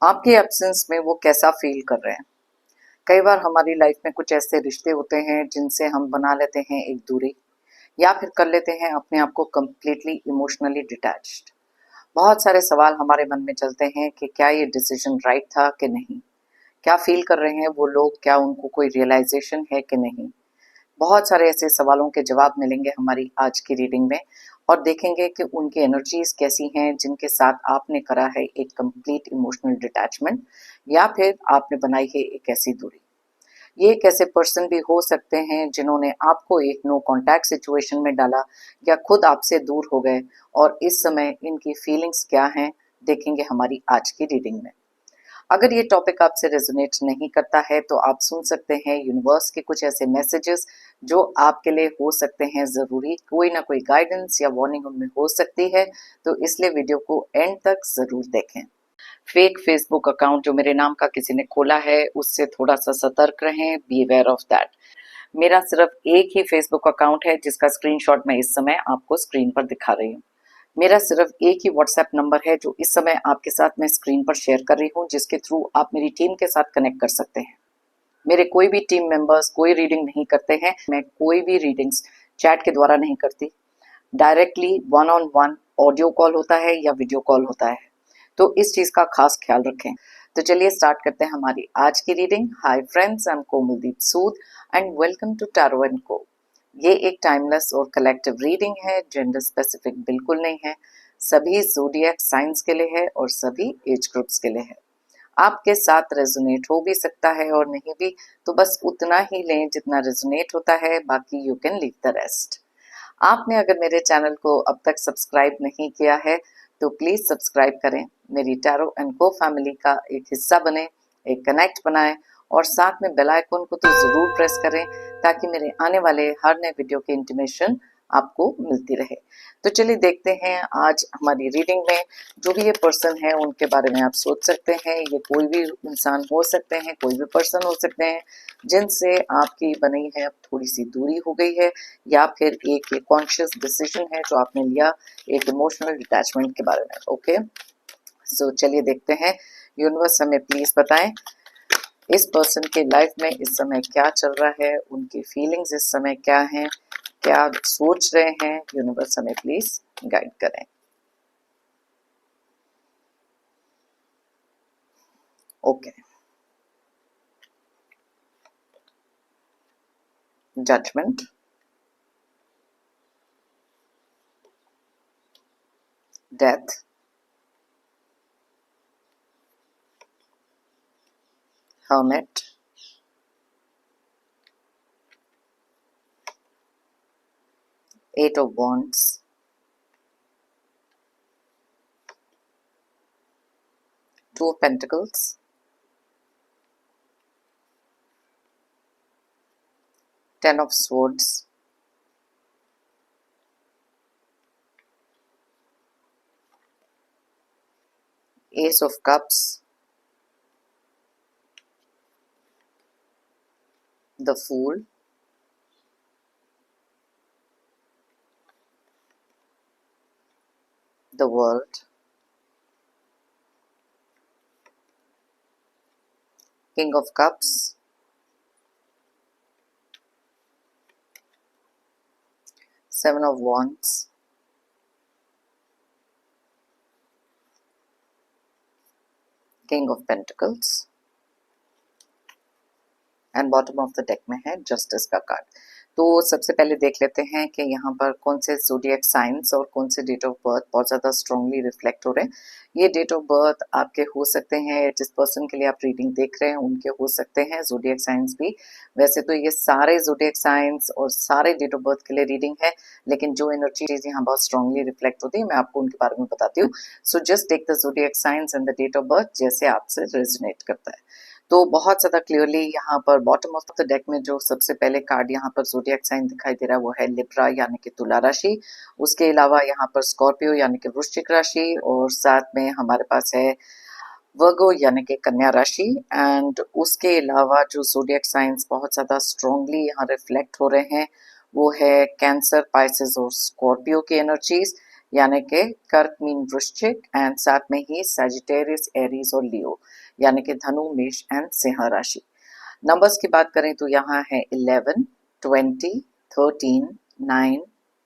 आपके एब्सेंस में वो कैसा फील कर रहे हैं। कई बार हमारी लाइफ में कुछ ऐसे रिश्ते होते हैं जिनसे हम बना लेते हैं एक दूरी, या फिर कर लेते हैं अपने आप को कम्प्लीटली इमोशनली डिटैच्ड। बहुत सारे सवाल हमारे मन में चलते हैं कि क्या ये डिसीजन राइट था कि नहीं, क्या फील कर रहे हैं वो लोग, क्या उनको कोई रियलाइजेशन है कि नहीं। बहुत सारे ऐसे सवालों के जवाब मिलेंगे हमारी आज की रीडिंग में, और देखेंगे कि उनकी एनर्जीज कैसी हैं जिनके साथ आपने करा है एक कंप्लीट इमोशनल डिटैचमेंट, या फिर आपने बनाई है एक ऐसी दूरी। ये एक ऐसे पर्सन भी हो सकते हैं जिन्होंने आपको एक नो कांटेक्ट सिचुएशन में डाला, या खुद आपसे दूर हो गए, और इस समय इनकी फीलिंग्स क्या हैं देखेंगे हमारी आज की रीडिंग में। अगर ये टॉपिक आपसे रेजोनेट नहीं करता है तो आप सुन सकते हैं यूनिवर्स के कुछ ऐसे मैसेजेस जो आपके लिए हो सकते हैं ज़रूरी, कोई ना कोई गाइडेंस या वार्निंग उनमें हो सकती है, तो इसलिए वीडियो को एंड तक ज़रूर देखें। फेक फेसबुक अकाउंट जो मेरे नाम का किसी ने खोला है उससे थोड़ा सा सतर्क रहें, बी अवेयर ऑफ दैट। मेरा सिर्फ एक ही फेसबुक अकाउंट है जिसका स्क्रीनशॉट मैं इस समय आपको स्क्रीन पर दिखा रही हूँ। मेरा सिर्फ एक ही व्हाट्सएप नंबर है जो इस समय आपके साथ मैं स्क्रीन पर शेयर कर रही हूँ, जिसके थ्रू आप मेरी टीम के साथ कनेक्ट कर सकते हैं। मेरे कोई भी टीम मेंबर्स कोई रीडिंग नहीं करते हैं, मैं कोई भी रीडिंग्स चैट के द्वारा नहीं करती। Directly one on one audio call होता है या वीडियो कॉल होता है, तो इस चीज़ का खास ख्याल रखें। तो चलिए स्टार्ट करते हैं हमारी आज की reading. Hi friends, I am Komaldeep Sood and welcome to tarot and co. ये एक टाइमलेस और कलेक्टिव रीडिंग है, जेंडर स्पेसिफिक बिल्कुल नहीं है, सभी ज़ोडिएक साइंस के लिए है और सभी एज ग्रुप्स के लिए है। आपके साथ रेजोनेट हो भी सकता है और नहीं भी, तो बस उतना ही लें जितना रेजोनेट होता है, बाकी you can leave the rest. आपने अगर मेरे चैनल को अब तक सब्सक्राइब नहीं किया है तो प्लीज़ सब्सक्राइब करें, मेरी टैरो एंड को फैमिली का एक हिस्सा बने, एक कनेक्ट बनाएं, और साथ में बेल आइकन को तो ज़रूर प्रेस करें ताकि मेरे आने वाले हर नए वीडियो की इंटीमेशन आपको मिलती रहे। तो चलिए देखते हैं आज हमारी रीडिंग में जो भी ये पर्सन है उनके बारे में आप सोच सकते हैं। ये कोई भी इंसान हो सकते हैं, कोई भी पर्सन हो सकते हैं जिनसे आपकी बनी है अब थोड़ी सी दूरी हो गई है, या फिर एक कॉन्शियस डिसीजन है जो आपने लिया एक इमोशनल डिटैचमेंट के बारे में। ओके, सो चलिए देखते हैं। यूनिवर्स हमें प्लीज बताएं इस पर्सन के लाइफ में इस समय क्या चल रहा है, उनकी फीलिंग्स इस समय क्या हैं, क्या सोच रहे हैं। यूनिवर्स हमें प्लीज गाइड करें। Okay, judgement, death, hermit, eight of wands, two of pentacles, ten of swords, ace of cups, the fool, the world, king of cups, seven of wands, king of pentacles, and bottom of the deck में है justice का card. तो सबसे पहले देख लेते हैं कि यहाँ पर कौन से ज़ोडिएक साइंस और कौन से डेट ऑफ बर्थ बहुत ज़्यादा स्ट्रांगली रिफ्लेक्ट हो रहे हैं। ये डेट ऑफ बर्थ आपके हो सकते हैं, जिस पर्सन के लिए आप रीडिंग देख रहे हैं उनके हो सकते हैं ज़ोडिएक साइंस भी। वैसे तो ये सारे ज़ोडिएक साइंस और सारे डेट ऑफ बर्थ के लिए रीडिंग है, लेकिन जो एनर्जीज यहाँ बहुत स्ट्रांगली रिफ्लेक्ट होती है मैं आपको उनके बारे में बताती हूँ। So just take the zodiac science and the date of birth जैसे आपसे रेजोनेट करता है। तो बहुत ज़्यादा क्लियरली यहाँ पर बॉटम ऑफ द डेक में जो सबसे पहले कार्ड यहाँ पर ज़ोडिएक साइन दिखाई दे रहा है वो है लिब्रा यानी कि तुला राशि। उसके अलावा यहाँ पर स्कॉर्पियो यानी कि वृश्चिक राशि, और साथ में हमारे पास है वर्गो यानी कि कन्या राशि। एंड उसके अलावा जो ज़ोडिएक साइंस बहुत ज़्यादा स्ट्रांगली यहाँ रिफ्लेक्ट हो रहे हैं वो है कैंसर, पाइसेस और स्कॉर्पियो की एनर्जीज। यानी कि कर्क मीन वृश्चिक एंड साथ में ही सैजिटेरियस, एरीज और लियो यानी कि धनु, मेष एंड सिंह राशि। नंबर्स की बात करें तो यहाँ है 11, 20, 13, 9,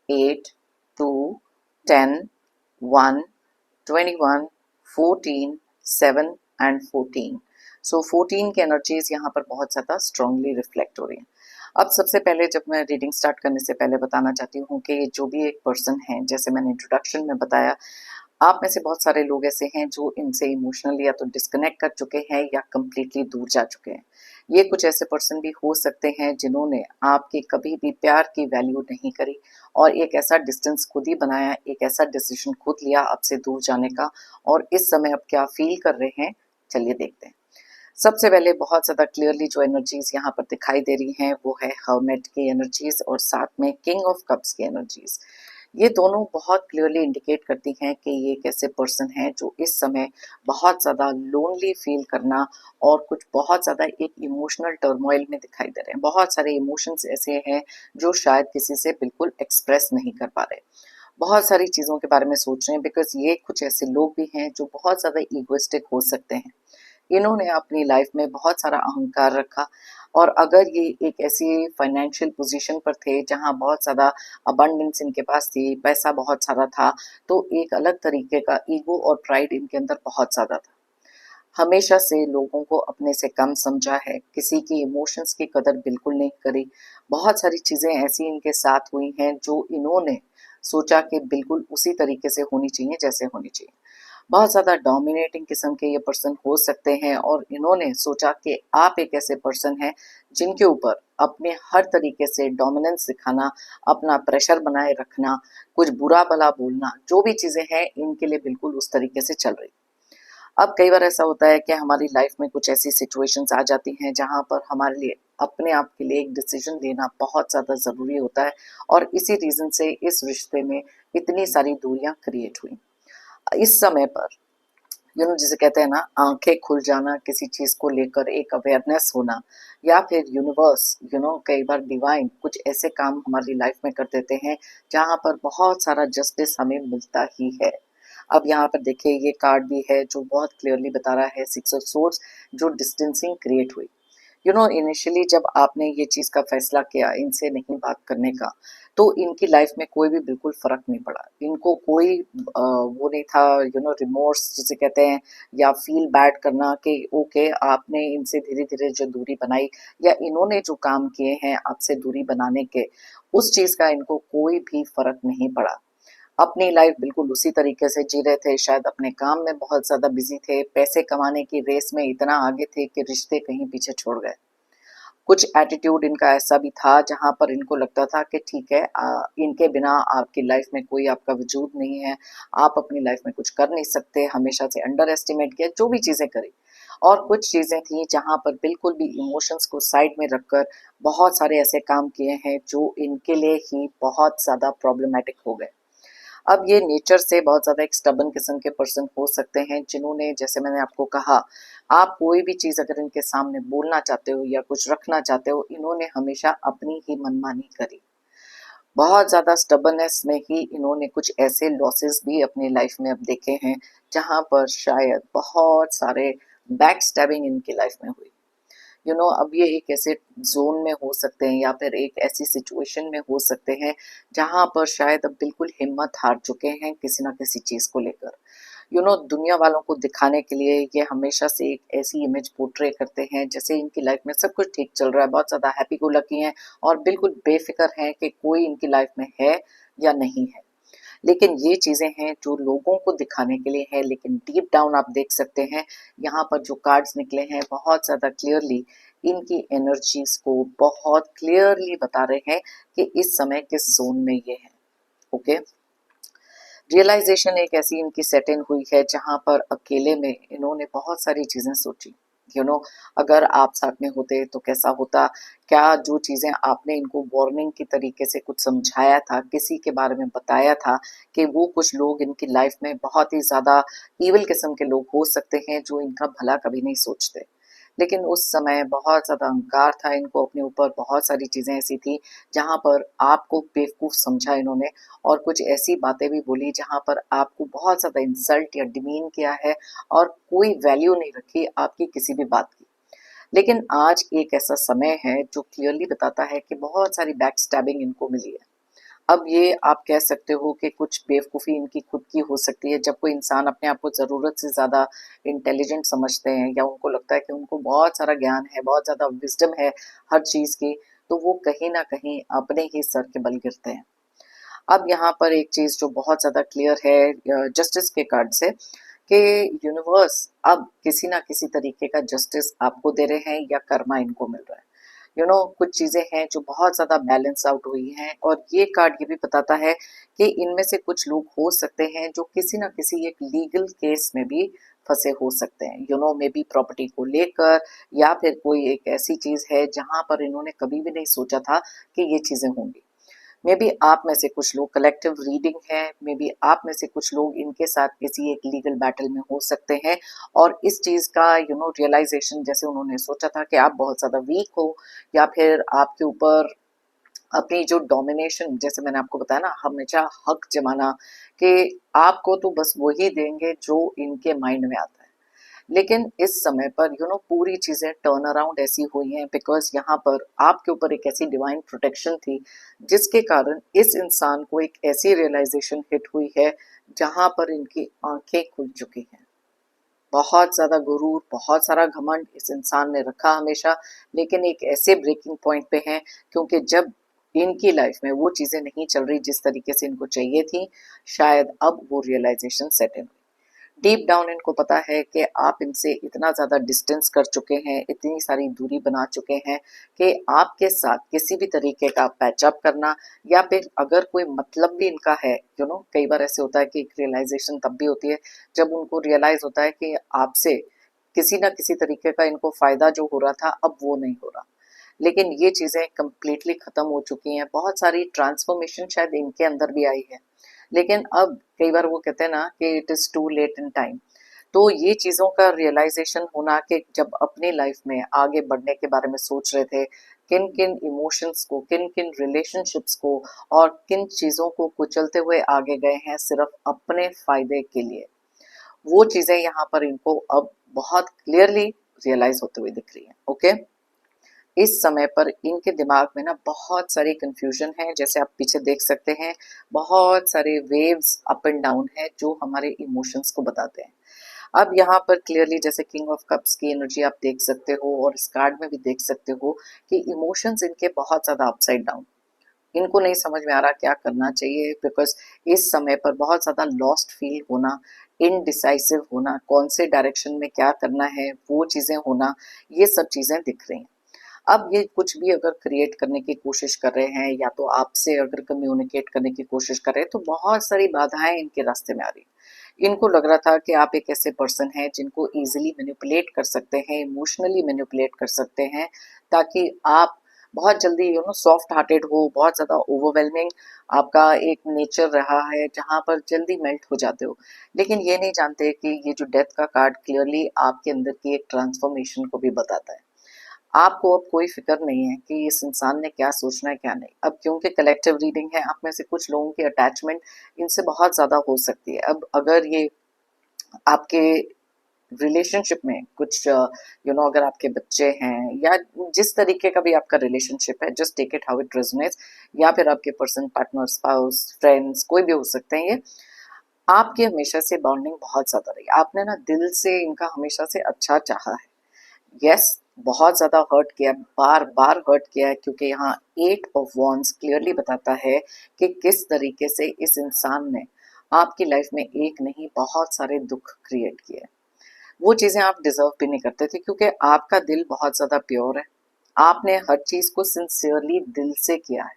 8, 2, 10, 1, 21, 14, 7 एंड 14। सो 14 की एनर्जीज यहाँ पर बहुत ज़्यादा स्ट्रांगली रिफ्लेक्ट हो रही हैं। अब सबसे पहले जब मैं रीडिंग स्टार्ट करने से पहले बताना चाहती हूँ कि जो भी एक पर्सन है, जैसे मैंने इंट्रोडक्शन में बताया, आप में से बहुत सारे लोग ऐसे हैं जो इनसे इमोशनली या तो डिस्कनेक्ट कर चुके हैं या कम्प्लीटली दूर जा चुके हैं। ये कुछ ऐसे पर्सन भी हो सकते हैं जिन्होंने आपकी कभी भी प्यार की वैल्यू नहीं करी और एक ऐसा डिस्टेंस खुद ही बनाया, एक ऐसा डिसीजन खुद लिया आपसे दूर जाने का, और इस समय अब क्या फील कर रहे हैं, चलिए देखते हैं। सबसे पहले बहुत ज़्यादा क्लियरली जो एनर्जीज यहाँ पर दिखाई दे रही हैं वो है हर्मिट की एनर्जीज और साथ में किंग ऑफ कप्स की एनर्जीज। ये दोनों बहुत क्लियरली इंडिकेट करती हैं कि ये एक ऐसे पर्सन है जो इस समय बहुत ज़्यादा लोनली फील करना और कुछ बहुत ज़्यादा एक इमोशनल टर्मोइल में दिखाई दे रहे हैं। बहुत सारे इमोशंस ऐसे हैं जो शायद किसी से बिल्कुल एक्सप्रेस नहीं कर पा रहे, बहुत सारी चीज़ों के बारे में सोच रहे हैं, बिकॉज ये कुछ ऐसे लोग भी हैं जो बहुत ज़्यादा ईगोइस्टिक हो सकते हैं। इन्होंने अपनी लाइफ में बहुत सारा अहंकार रखा, और अगर ये एक ऐसी फाइनेंशियल पोजीशन पर थे जहां बहुत ज़्यादा अबंडेंस इनके पास थी, पैसा बहुत सारा था, तो एक अलग तरीके का ईगो और प्राइड इनके अंदर बहुत ज़्यादा था। हमेशा से लोगों को अपने से कम समझा है, किसी की इमोशंस की कदर बिल्कुल नहीं करी। बहुत सारी चीज़ें ऐसी इनके साथ हुई हैं जो इन्होंने सोचा कि बिल्कुल उसी तरीके से होनी चाहिए जैसे होनी चाहिए। बहुत ज़्यादा डोमिनेटिंग किस्म के ये पर्सन हो सकते हैं, और इन्होंने सोचा कि आप एक ऐसे पर्सन हैं जिनके ऊपर अपने हर तरीके से डोमिनेंस दिखाना, अपना प्रेशर बनाए रखना, कुछ बुरा भला बोलना, जो भी चीज़ें हैं इनके लिए बिल्कुल उस तरीके से चल रही। अब कई बार ऐसा होता है कि हमारी लाइफ में कुछ ऐसी सिचुएशंस आ जाती हैं जहां पर हमारे लिए अपने आप के लिए एक डिसीजन लेना बहुत ज़्यादा ज़रूरी होता है, और इसी रीज़न से इस रिश्ते में इतनी सारी दूरियां क्रिएट हुई। इस समय पर जिसे कहते हैं ना, आंखें खुल जाना किसी चीज़ को लेकर, एक अवेयरनेस होना, या फिर यूनिवर्स कई बार डिवाइन कुछ ऐसे काम हमारी लाइफ में कर देते हैं जहां पर बहुत सारा जस्टिस हमें मिलता ही है। अब यहाँ पर देखिए ये कार्ड भी है जो बहुत क्लियरली बता रहा है 6 ऑफ सोर्ड्स, जो डिस्टेंसिंग क्रिएट हुई। इनिशियली जब आपने ये चीज़ का फैसला किया इनसे नहीं बात करने का, तो इनकी लाइफ में कोई भी बिल्कुल फर्क नहीं पड़ा। इनको कोई वो नहीं था, रिमोर्स जिसे कहते हैं, या फील बैड करना कि ओके आपने इनसे धीरे धीरे जो दूरी बनाई, या इन्होंने जो काम किए हैं आपसे दूरी बनाने के, उस चीज़ का इनको कोई भी फर्क नहीं पड़ा। अपनी लाइफ बिल्कुल उसी तरीके से जी रहे थे, शायद अपने काम में बहुत ज़्यादा बिजी थे, पैसे कमाने की रेस में इतना आगे थे कि रिश्ते कहीं पीछे छोड़ गए। कुछ एटीट्यूड इनका ऐसा भी था जहाँ पर इनको लगता था कि ठीक है, इनके बिना आपकी लाइफ में कोई आपका वजूद नहीं है, आप अपनी लाइफ में कुछ कर नहीं सकते, हमेशा से अंडर एस्टिमेट किया, जो भी चीज़ें करी। और कुछ चीज़ें थी जहाँ पर बिल्कुल भी इमोशंस को साइड में रखकर बहुत सारे ऐसे काम किए हैं जो इनके लिए ही बहुत ज़्यादा प्रॉब्लमेटिक हो गए। अब ये नेचर से बहुत ज़्यादा एक स्टबन किस्म के पर्सन हो सकते हैं जिन्होंने, जैसे मैंने आपको कहा, आप कोई भी चीज़ अगर इनके सामने बोलना चाहते हो या कुछ रखना चाहते हो, इन्होंने हमेशा अपनी ही मनमानी करी। बहुत ज़्यादा स्टबननेस में ही इन्होंने कुछ ऐसे लॉसेस भी अपनी लाइफ में अब देखे हैं जहाँ पर शायद बहुत सारे बैक स्टैबिंग इनकी लाइफ में हुई। अब ये एक ऐसे जोन में हो सकते हैं या फिर एक ऐसी सिचुएशन में हो सकते हैं जहां पर शायद अब बिल्कुल हिम्मत हार चुके हैं किसी ना किसी चीज को लेकर। दुनिया वालों को दिखाने के लिए ये हमेशा से एक ऐसी इमेज पोर्ट्रे करते हैं जैसे इनकी लाइफ में सब कुछ ठीक चल रहा है, बहुत ज्यादा हैप्पी गो लकी हैं और बिल्कुल बेफिक्र हैं कि कोई इनकी लाइफ में है या नहीं है। लेकिन ये चीज़ें हैं जो लोगों को दिखाने के लिए है, लेकिन डीप डाउन आप देख सकते हैं यहाँ पर जो कार्ड्स निकले हैं बहुत ज़्यादा क्लियरली इनकी एनर्जीज को बहुत क्लियरली बता रहे हैं कि इस समय किस जोन में ये है। ओके, रियलाइजेशन एक ऐसी इनकी सेट इन हुई है जहाँ पर अकेले में इन्होंने बहुत सारी चीज़ें सोची। यू नो अगर आप साथ में होते तो कैसा होता, क्या जो चीज़ें आपने इनको वार्निंग की तरीके से कुछ समझाया था, किसी के बारे में बताया था कि वो कुछ लोग इनकी लाइफ में बहुत ही ज़्यादा ईविल किस्म के लोग हो सकते हैं जो इनका भला कभी नहीं सोचते, लेकिन उस समय बहुत ज़्यादा अहंकार था इनको अपने ऊपर, बहुत सारी चीज़ें ऐसी थी जहाँ पर आपको बेवकूफ़ समझा इन्होंने, और कुछ ऐसी बातें भी बोली जहाँ पर आपको बहुत ज़्यादा इंसल्ट या डिमीन किया है और कोई वैल्यू नहीं रखी आपकी किसी भी बात की। लेकिन आज एक ऐसा समय है जो क्लियरली बताता है कि बहुत सारी बैक स्टैबिंग इनको मिली है। अब ये आप कह सकते हो कि कुछ बेवकूफ़ी इनकी खुद की हो सकती है, जब कोई इंसान अपने आप को ज़रूरत से ज़्यादा इंटेलिजेंट समझते हैं या उनको लगता है कि उनको बहुत सारा ज्ञान है, बहुत ज़्यादा विज़डम है हर चीज़ की, तो वो कहीं न कहीं अपने ही सर के बल गिरते हैं। अब यहाँ पर एक चीज़ जो बहुत ज़्यादा क्लियर है जस्टिस के कार्ड से, कि यूनिवर्स अब किसी ना किसी तरीके का जस्टिस आपको दे रहे हैं या कर्मा इनको मिल रहा है। कुछ चीज़ें हैं जो बहुत ज़्यादा बैलेंस आउट हुई हैं, और ये कार्ड ये भी बताता है कि इनमें से कुछ लोग हो सकते हैं जो किसी ना किसी एक लीगल केस में भी फंसे हो सकते हैं, मे बी प्रॉपर्टी को लेकर, या फिर कोई एक ऐसी चीज़ है जहां पर इन्होंने कभी भी नहीं सोचा था कि ये चीज़ें होंगी। मे बी आप में से कुछ लोग, कलेक्टिव रीडिंग है, मे बी आप में से कुछ लोग इनके साथ किसी एक लीगल बैटल में हो सकते हैं, और इस चीज़ का रियलाइजेशन, जैसे उन्होंने सोचा था कि आप बहुत ज़्यादा वीक हो, या फिर आपके ऊपर अपनी जो डोमिनेशन, जैसे मैंने आपको बताया ना, हमेशा हक जमाना, कि आपको तो बस वही देंगे जो इनके माइंड में आता है। लेकिन इस समय पर पूरी चीजें टर्न अराउंड ऐसी हुई हैं, बिकॉज यहाँ पर आपके ऊपर एक ऐसी डिवाइन प्रोटेक्शन थी जिसके कारण इस इंसान को एक ऐसी रियलाइजेशन हिट हुई है जहां पर इनकी आंखें खुल चुकी हैं। बहुत ज्यादा गुरूर, बहुत सारा घमंड इस इंसान ने रखा हमेशा, लेकिन एक ऐसे ब्रेकिंग पॉइंट पे हैं, क्योंकि जब इनकी लाइफ में वो चीजें नहीं चल रही जिस तरीके से इनको चाहिए थी, शायद अब वो रियलाइजेशन सेट इन। डीप डाउन इनको पता है कि आप इनसे इतना ज़्यादा डिस्टेंस कर चुके हैं, इतनी सारी दूरी बना चुके हैं कि आपके साथ किसी भी तरीके का पैचअप करना, या फिर अगर कोई मतलब भी इनका है, कई बार ऐसे होता है कि एक रियलाइजेशन तब भी होती है जब उनको रियलाइज होता है कि आपसे किसी ना किसी तरीके का इनको फायदा जो हो रहा था अब वो नहीं हो रहा। लेकिन ये चीज़ें कंप्लीटली खत्म हो चुकी हैं, बहुत सारी ट्रांसफॉर्मेशन शायद इनके अंदर भी आई है, लेकिन अब कई बार वो कहते हैं ना कि it is too late in time. तो ये चीज़ों का रियलाइजेशन होना कि जब अपनी लाइफ में आगे बढ़ने के बारे में सोच रहे थे, किन किन इमोशंस को, किन किन रिलेशनशिप्स को और किन चीज़ों को कुचलते हुए आगे गए हैं सिर्फ अपने फायदे के लिए, वो चीज़ें यहाँ पर इनको अब बहुत क्लियरली रियलाइज होते हुए दिख रही हैं। ओके, इस समय पर इनके दिमाग में ना बहुत सारी कंफ्यूजन है, जैसे आप पीछे देख सकते हैं, बहुत सारे वेव्स अप एंड डाउन है जो हमारे इमोशंस को बताते हैं। अब यहाँ पर क्लियरली जैसे किंग ऑफ कप्स की एनर्जी आप देख सकते हो, और इस कार्ड में भी देख सकते हो कि इमोशंस इनके बहुत ज्यादा अपसाइड डाउन, इनको नहीं समझ में आ रहा क्या करना चाहिए, बिकॉज इस समय पर बहुत ज्यादा लॉस्ट फील होना, इनडिसाइसिव होना, कौन से डायरेक्शन में क्या करना है वो चीजें होना, ये सब चीजें दिख रही हैं। अब ये कुछ भी अगर क्रिएट करने की कोशिश कर रहे हैं, या तो आपसे अगर कम्युनिकेट करने की कोशिश कर रहे हैं, तो बहुत सारी बाधाएं इनके रास्ते में आ रही। इनको लग रहा था कि आप एक ऐसे पर्सन हैं जिनको इजीली मैनिपुलेट कर सकते हैं, इमोशनली मैनिपुलेट कर सकते हैं, ताकि आप बहुत जल्दी सॉफ्ट हार्टेड हो, बहुत ज़्यादा ओवरवेलमिंग आपका एक नेचर रहा है जहाँ पर जल्दी मेल्ट हो जाते हो। लेकिन ये नहीं जानते कि ये जो डेथ का कार्ड क्लियरली आपके अंदर की एक ट्रांसफॉर्मेशन को भी बताता है। आपको अब कोई फिक्र नहीं है कि इस इंसान ने क्या सोचना है क्या नहीं। अब क्योंकि कलेक्टिव रीडिंग है, आप में से कुछ लोगों की अटैचमेंट इनसे बहुत ज़्यादा हो सकती है। अब अगर ये आपके रिलेशनशिप में कुछ अगर आपके बच्चे हैं, या जिस तरीके का भी आपका रिलेशनशिप है, just take it how it resonates, या फिर आपके पर्सन, पार्टनर, स्पाउस, फ्रेंड्स, कोई भी हो सकते हैं ये, आपकी हमेशा से बॉन्डिंग बहुत ज़्यादा रही, आपने ना दिल से इनका हमेशा से अच्छा चाहा है। यस, बहुत ज़्यादा हर्ट किया, बार बार हर्ट किया है, क्योंकि यहाँ एट ऑफ वॉन्ड्स क्लियरली बताता है कि किस तरीके से इस इंसान ने आपकी लाइफ में एक नहीं बहुत सारे दुख क्रिएट किए। वो चीज़ें आप डिजर्व भी नहीं करते थे, क्योंकि आपका दिल बहुत ज़्यादा प्योर है, आपने हर चीज़ को सिंसियरली दिल से किया है।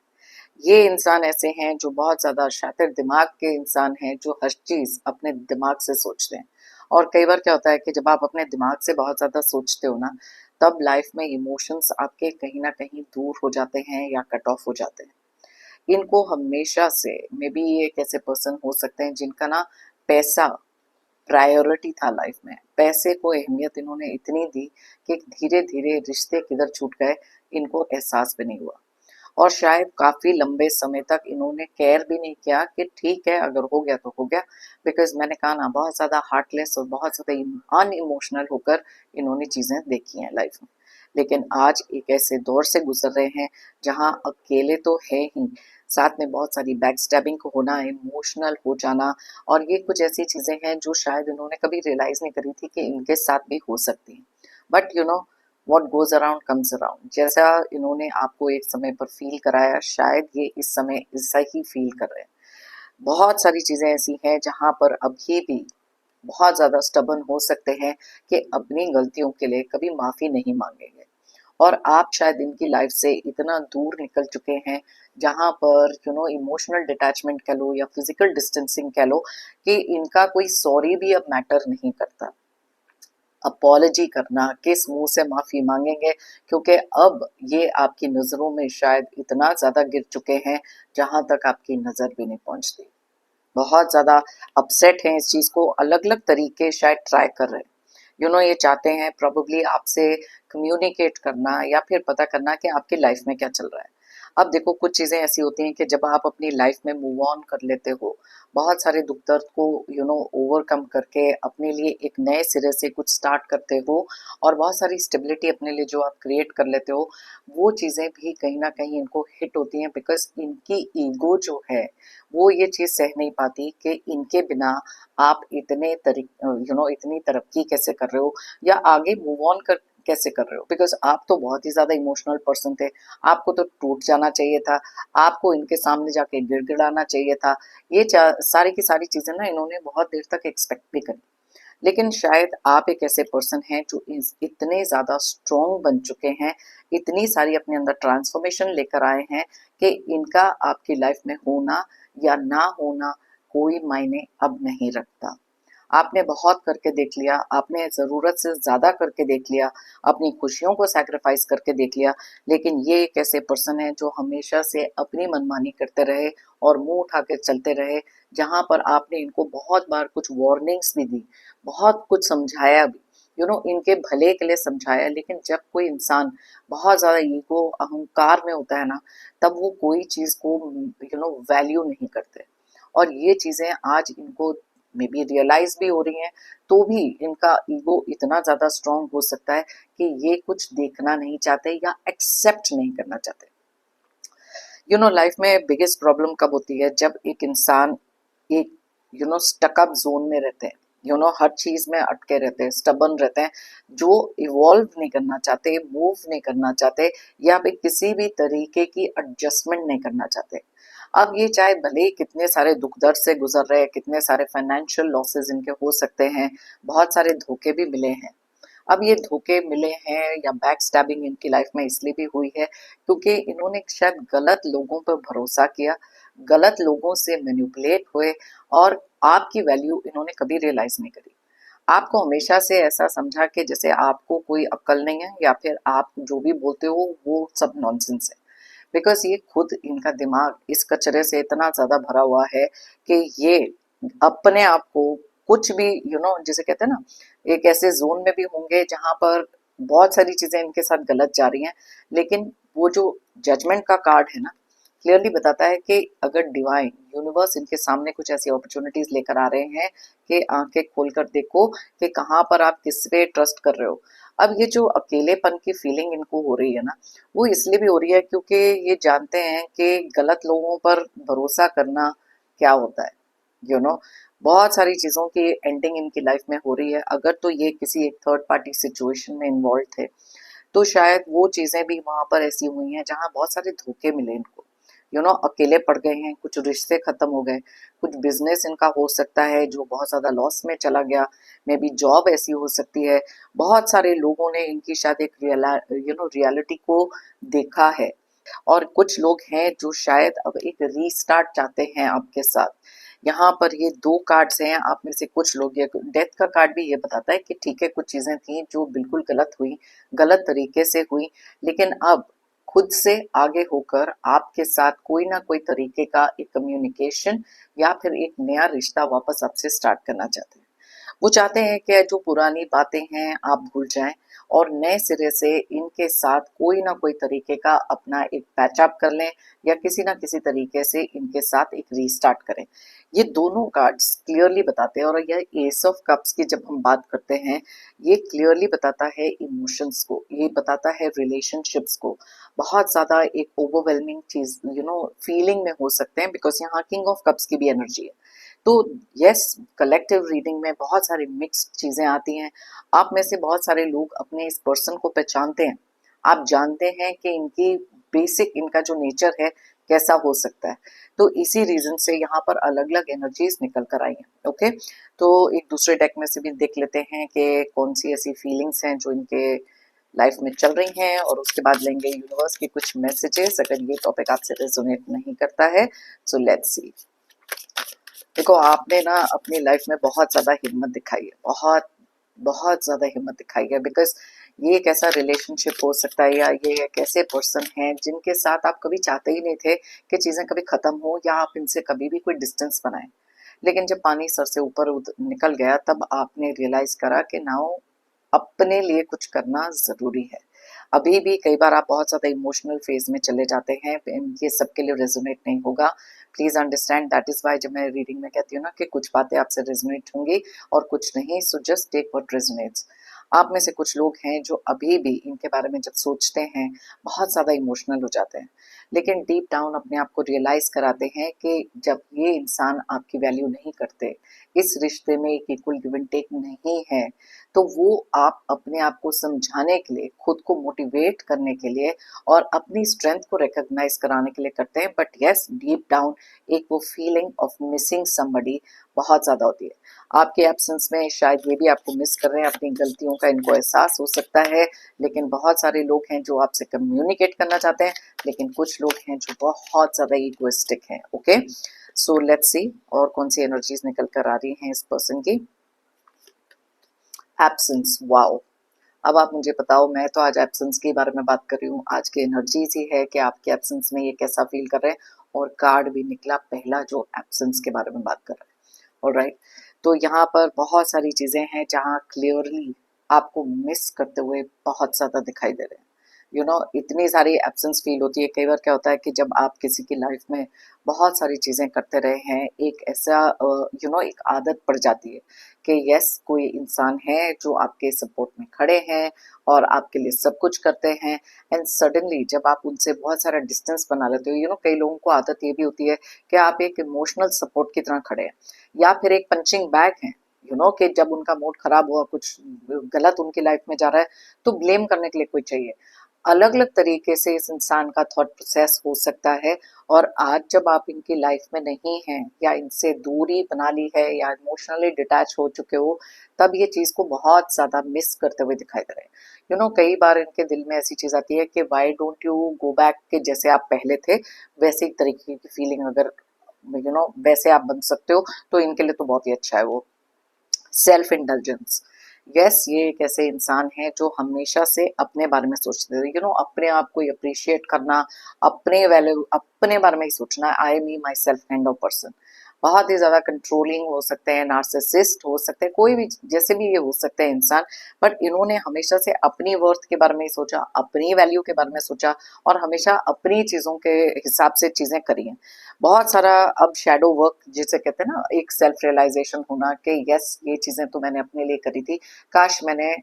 ये इंसान ऐसे हैं जो बहुत ज़्यादा शातिर दिमाग के इंसान हैं, जो हर चीज़ अपने दिमाग से सोचते हैं। और कई बार क्या होता है कि जब आप अपने दिमाग से बहुत ज़्यादा सोचते हो ना, तब लाइफ में इमोशंस आपके कहीं ना कहीं दूर हो जाते हैं या कट ऑफ हो जाते हैं। इनको हमेशा से, मे बी ये एक ऐसे पर्सन हो सकते हैं जिनका ना पैसा प्रायोरिटी था लाइफ में। पैसे को अहमियत इन्होंने इतनी दी कि धीरे धीरे रिश्ते किधर छूट गए इनको एहसास भी नहीं हुआ। और शायद काफी लंबे समय तक इन्होंने केयर भी नहीं किया कि ठीक है अगर हो गया तो हो गया, बिकॉज मैंने कहा ना बहुत ज्यादा हार्टलेस और बहुत ज्यादा अनइमोशनल होकर इन्होंने चीजें देखी हैं लाइफ में। लेकिन आज एक ऐसे दौर से गुजर रहे हैं जहां अकेले तो है ही, साथ में बहुत सारी बैक स्टैबिंग होना, इमोशनल हो जाना, और ये कुछ ऐसी चीजें हैं जो शायद इन्होंने कभी रियलाइज नहीं करी थी कि इनके साथ भी हो सकती हैं। But you know what goes around comes around, जैसा इन्होंने आपको एक समय पर फील कराया शायद ये इस समय ऐसा ही फील कर रहे हैं। बहुत सारी चीजें ऐसी हैं जहां पर अभी भी बहुत ज्यादा स्टबन हो सकते हैं कि अपनी गलतियों के लिए कभी माफी नहीं मांगेंगे। और आप शायद इनकी लाइफ से इतना दूर निकल चुके हैं जहां पर इमोशनल डिटैचमेंट कह लो या फिजिकल डिस्टेंसिंग कह लो कि इनका कोई सॉरी भी अब मैटर नहीं करता। अपॉलजी करना, किस मुंह से माफी मांगेंगे, क्योंकि अब ये आपकी नजरों में शायद इतना ज्यादा गिर चुके हैं जहां तक आपकी नजर भी नहीं पहुंचती। बहुत ज्यादा अपसेट हैं, इस चीज को अलग अलग तरीके शायद ट्राई कर रहे हैं। ये चाहते हैं प्रोबेबली आपसे कम्युनिकेट करना या फिर पता करना कि आपकी लाइफ में क्या चल रहा है। अब देखो कुछ चीजें ऐसी होती हैं कि जब आप अपनी लाइफ में मूव ऑन कर लेते हो, बहुत सारे दुख दर्द को ओवरकम करके अपने लिए एक नए सिरे से कुछ स्टार्ट करते हो, और बहुत सारी स्टेबिलिटी अपने लिए जो आप क्रिएट कर लेते हो, वो चीजें भी कहीं ना कहीं इनको हिट होती हैं, बिकॉज इनकी ईगो जो है वो ये चीज सह नहीं पाती कि इनके बिना आप इतनी तरक्की कैसे कर रहे हो या आगे मूव ऑन कर कैसे कर रहे हो, बिकॉज आप तो बहुत ही ज्यादा इमोशनल पर्सन थे। आपको तो टूट जाना चाहिए था, आपको इनके सामने जाके गिड़गिड़ाना चाहिए था। ये सारी की सारी चीजें ना इन्होंने बहुत देर तक एक्सपेक्ट भी करी। लेकिन शायद आप एक ऐसे पर्सन हैं जो इतने ज्यादा स्ट्रॉन्ग बन चुके हैं, इतनी सारी अपने अंदर ट्रांसफॉर्मेशन लेकर आए हैं कि इनका आपकी लाइफ में होना या ना होना कोई मायने अब नहीं रखता। आपने बहुत करके देख लिया, आपने ज़रूरत से ज़्यादा करके देख लिया, अपनी खुशियों को सैक्रिफाइस करके देख लिया, लेकिन ये एक ऐसे पर्सन है जो हमेशा से अपनी मनमानी करते रहे और मुंह उठा के चलते रहे, जहां पर आपने इनको बहुत बार कुछ वार्निंग्स भी दी, बहुत कुछ समझाया भी, इनके भले के लिए समझाया। लेकिन जब कोई इंसान बहुत ज़्यादा ईगो अहंकार में होता है ना, तब वो कोई चीज़ को वैल्यू नहीं करते। और ये चीज़ें आज इनको मे बी रियलाइज भी हो रही हैं, तो भी इनका ईगो इतना ज्यादा स्ट्रांग हो सकता है कि ये कुछ देखना नहीं चाहते या एक्सेप्ट नहीं करना चाहते। लाइफ में बिगेस्ट प्रॉब्लम कब होती है, जब एक इंसान एक स्टक अप जोन में रहते हैं, हर चीज में अटके रहते हैं, स्टबन रहते हैं, जो इवॉल्व नहीं करना चाहते, मूव नहीं करना चाहते, या फिर किसी भी तरीके की एडजस्टमेंट नहीं करना चाहते। अब ये चाहे भले ही कितने सारे दुख दर्द से गुजर रहे हैं, कितने सारे फाइनेंशियल लॉसेस इनके हो सकते हैं, बहुत सारे धोखे भी मिले हैं। अब ये धोखे मिले हैं या बैक स्टैबिंग इनकी लाइफ में इसलिए भी हुई है क्योंकि इन्होंने शायद गलत लोगों पर भरोसा किया, गलत लोगों से मैनिपुलेट हुए, और आपकी वैल्यू इन्होंने कभी रियलाइज नहीं करी। आपको हमेशा से ऐसा समझा कि जैसे आपको कोई अक्ल नहीं है या फिर आप जो भी बोलते हो वो सब नॉनसेंस है, बिकॉज ये खुद इनका दिमाग इस कचरे से इतना ज्यादा भरा हुआ है कि ये अपने आप को कुछ भी जिसे कहते हैं ना, एक ऐसे जोन में भी होंगे जहां पर बहुत सारी चीजें इनके साथ गलत जा रही हैं, लेकिन वो जो जजमेंट का कार्ड है ना, क्लियरली बताता है कि अगर डिवाइन यूनिवर्स इनके सामने कुछ ऐसी अपॉर्चुनिटीज लेकर आ रहे हैं कि आंखें खोलकर देखो कि कहाँ पर आप किस पे ट्रस्ट कर रहे हो। अब ये जो अकेलेपन की फीलिंग इनको हो रही है ना, वो इसलिए भी हो रही है क्योंकि ये जानते हैं कि गलत लोगों पर भरोसा करना क्या होता है। यू नो बहुत सारी चीजों की एंडिंग इनकी लाइफ में हो रही है। अगर तो ये किसी एक थर्ड पार्टी सिचुएशन में इन्वॉल्व थे, तो शायद वो चीजें भी वहां पर ऐसी हुई हैं जहां बहुत सारे धोखे मिले इनको। अकेले पड़ गए हैं, कुछ रिश्ते खत्म हो गए, कुछ बिजनेस इनका हो सकता है जो बहुत ज्यादा लॉस में चला गया, मे बी जॉब ऐसी हो सकती है। बहुत सारे लोगों ने इनकी शायद एक रियलिटी को देखा है, और कुछ लोग हैं जो शायद अब एक रीस्टार्ट चाहते हैं आपके साथ। यहाँ पर ये दो कार्ड्स हैं, आप में से कुछ लोग, ये डेथ का कार्ड भी ये बताता है कि ठीक है कुछ चीजें थी जो बिल्कुल गलत हुई, गलत तरीके से हुई, लेकिन अब खुद से आगे होकर आपके साथ कोई ना कोई तरीके का एक कम्युनिकेशन या फिर एक नया रिश्ता वापस आपसे स्टार्ट करना चाहते हैं। वो चाहते हैं कि जो पुरानी बातें हैं आप भूल जाएं और नए सिरे से इनके साथ कोई ना कोई तरीके का अपना एक पैचअप कर लें या किसी ना किसी तरीके से इनके साथ एक रीस्टार्ट करें। ये दोनों कार्ड्स क्लियरली बताते हैं, और यह एस ऑफ कप्स की जब हम बात करते हैं, ये क्लियरली बताता है इमोशंस को, ये बताता है रिलेशनशिप्स को। बहुत ज्यादा एक ओवरवेलमिंग चीज फीलिंग में हो सकते हैं, बिकॉज यहाँ किंग ऑफ कप्स की भी एनर्जी है। तो यस, कलेक्टिव रीडिंग में बहुत सारी मिक्स्ड चीजें आती हैं। आप में से बहुत सारे लोग अपने इस पर्सन को पहचानते हैं, आप जानते हैं कि इनकी बेसिक, इनका जो नेचर है कैसा हो सकता है। तो इसी रीजन से यहाँ पर अलग अलग एनर्जीज निकल कर आई हैं। ओके, तो एक दूसरे डेक में से भी देख लेते हैं कि कौन सी ऐसी फीलिंग्स हैं जो इनके लाइफ में चल रही हैं, और उसके बाद लेंगे यूनिवर्स के कुछ मैसेजेस अगर ये टॉपिक आपसे रेजोनेट नहीं करता है। सो लेट्स सी। देखो, आपने ना अपनी लाइफ में बहुत ज्यादा हिम्मत दिखाई है, बहुत बहुत ज्यादा हिम्मत दिखाई है, बिकॉज ये एक ऐसा रिलेशनशिप हो सकता है या ये एक ऐसे पर्सन है जिनके साथ आप कभी चाहते ही नहीं थे कि चीजें कभी खत्म हो या आप इनसे कभी भी कोई डिस्टेंस बनाए। लेकिन जब पानी सर से ऊपर निकल गया तब आपने रियलाइज करा कि नाउ अपने लिए कुछ करना जरूरी है। अभी भी कई बार आप बहुत ज्यादा इमोशनल फेज में चले जाते हैं, ये सबके लिए रेजोनेट नहीं होगा, please understand. That is why जब मैं रीडिंग में कहती हूँ ना कि कुछ बातें आपसे रेजोनेट होंगी और कुछ नहीं, so just take what resonates. आप में से कुछ लोग हैं जो अभी भी इनके बारे में जब सोचते हैं बहुत ज्यादा इमोशनल हो जाते हैं, लेकिन डीप डाउन अपने आप को रियलाइज कराते हैं कि जब ये इंसान आपकी वैल्यू नहीं करते, इस रिश्ते में एक इक्वल गिव एंड टेक नहीं है, तो वो आप अपने आप को समझाने के लिए, खुद को मोटिवेट करने के लिए और अपनी स्ट्रेंथ को रिकॉग्नाइज कराने के लिए करते हैं। बट यस, डीप डाउन एक वो फीलिंग ऑफ मिसिंग समबडी बहुत ज्यादा होती है। आपके एब्सेंस में शायद ये भी आपको मिस कर रहे हैं, अपनी गलतियों का इनको एहसास हो सकता है, लेकिन बहुत सारे लोग हैं जो आपसे कम्युनिकेट करना चाहते हैं, लेकिन कुछ लोग हैं जो बहुत ज्यादा इगोइस्टिक हैं। ओके, सो लेट्स सी और कौन सी एनर्जीज निकल कर आ रही हैं इस पर्सन की। Absence, wow. अब आप मुझे बताओ, मैं तो आज एब्सेंस के बारे में बात कर रही हूँ, आज की एनर्जीज ही है कि आपके एब्सेंस में ये कैसा फील कर रहे हैं, और कार्ड भी निकला पहला जो एब्सेंस के बारे में बात कर रहा है। ऑलराइट, तो यहाँ पर बहुत सारी चीजें हैं जहाँ क्लियरली आपको मिस करते हुए बहुत ज्यादा दिखाई दे रहे हैं। इतनी सारी एब्सेंस फील होती है। कई बार क्या होता है कि जब आप किसी की लाइफ में बहुत सारी चीजें करते रहे हैं, एक ऐसा एक आदत पड़ जाती है कि यस, कोई इंसान है जो आपके सपोर्ट में खड़े हैं और आपके लिए सब कुछ करते हैं, एंड सडनली जब आप उनसे बहुत सारा डिस्टेंस बना लेते हो, कई लोगों को आदत ये भी होती है कि आप एक इमोशनल सपोर्ट की तरह खड़े हैं, या फिर एक पंचिंग बैग है, कि जब उनका मूड खराब हुआ, कुछ गलत उनकी लाइफ में जा रहा है, तो ब्लेम करने के लिए कोई चाहिए। अलग अलग तरीके से इस इंसान का थॉट प्रोसेस हो सकता है, और आज जब आप इनकी लाइफ में नहीं हैं या इनसे दूरी बना ली है या इमोशनली डिटैच हो चुके हो, तब ये चीज को बहुत ज्यादा मिस करते हुए दिखाई दे रहे हैं। कई बार इनके दिल में ऐसी चीज आती है कि why don't you go back के जैसे आप पहले थे, वैसे ही तरीके की फीलिंग अगर वैसे आप बन सकते हो तो इनके लिए तो बहुत ही अच्छा है वो। सेल्फ इंडल्जेंस, यस, ये एक ऐसे इंसान है जो हमेशा से अपने बारे में सोचते थे, अपने आप को अप्रिशिएट करना, अपने वैल्यू, अपने बारे में ही सोचना, I me myself kind of person. बहुत ही ज्यादा कंट्रोलिंग हो सकते हैं, नार्सिसिस्ट हो सकते हैं, कोई भी जैसे भी ये हो सकते हैं इंसान, बट इन्होंने हमेशा से अपनी वर्थ के बारे में ही सोचा, अपनी वैल्यू के बारे में सोचा, और हमेशा अपनी चीजों के हिसाब से चीजें करी हैं। बहुत सारा अब शैडो वर्क जिसे कहते हैं ना, एक सेल्फ रियलाइजेशन होना कि यस, ये चीजें तो मैंने अपने लिए करी थी, काश मैंने